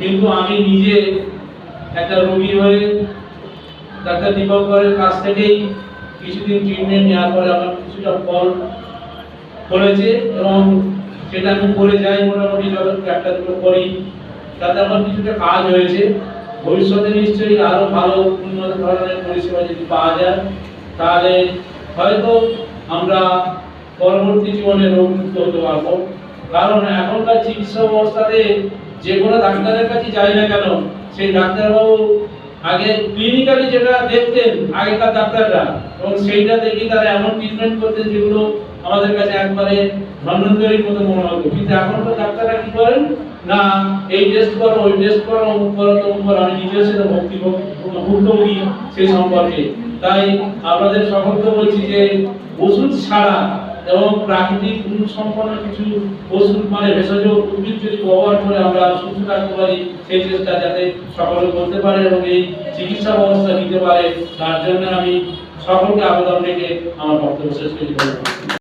কিন্তু আমি নিজে একটা রোগী হয়ে ডাক্তার দীপঙ্করের কাছ থেকেই কিছুদিন ট্রিটমেন্ট নেওয়ার পরে আমার কিছুটা ফল পড়েছে এবং সেটা আমি করে যাই মোটামুটি যত একটা দুটো করি, তাতে আমার কিছুটা কাজ হয়েছে। ভবিষ্যতে নিশ্চয়ই আরো ভালো উন্নত ধরনের পরিষেবা যদি পাওয়া যায় তাহলে হয়তো আমরা পরবর্তী জীবনে রোগমুক্ত হতে পারবো। কারণ এখনকার চিকিৎসা ব্যবস্থাতে যে কোনো ডাক্তারের কাছে যাই না কেন, সেই ডাক্তারবাবু আগে ক্লিনিক্যালি যেটা দেখতেন আগেকার ডাক্তাররা, এবং সেইটা দেখে তারা এমন ট্রিটমেন্ট করতেন যেগুলো আমাদের কাছে একবারে ধন্যন্তরীর মতো মনে হতো। কিন্তু এখনকার ডাক্তাররা কি করেন না, এই টেস্ট করো, ওই টেস্ট করো, অমুক করো, তমুক করো। আমি নিজের সাথে ভুক্তভোগী সেই সম্পর্কে। তাই আপনাদের সকলকে বলছি যে ওষুধ ছাড়া এবং প্রাকৃতিক গুণ সম্পন্ন কিছু ওষুধ মানে ভেষজ উদ্ভিদ যদি ব্যবহার করে আমরা সুস্থ থাকতে পারি, সেই চেষ্টা যাতে সকলে করতে পারে এবং এই চিকিৎসা ব্যবস্থা নিতে পারে, তার জন্য আমি সকলকে আবেদন রেখে আমার বক্তব্য শেষ করছি।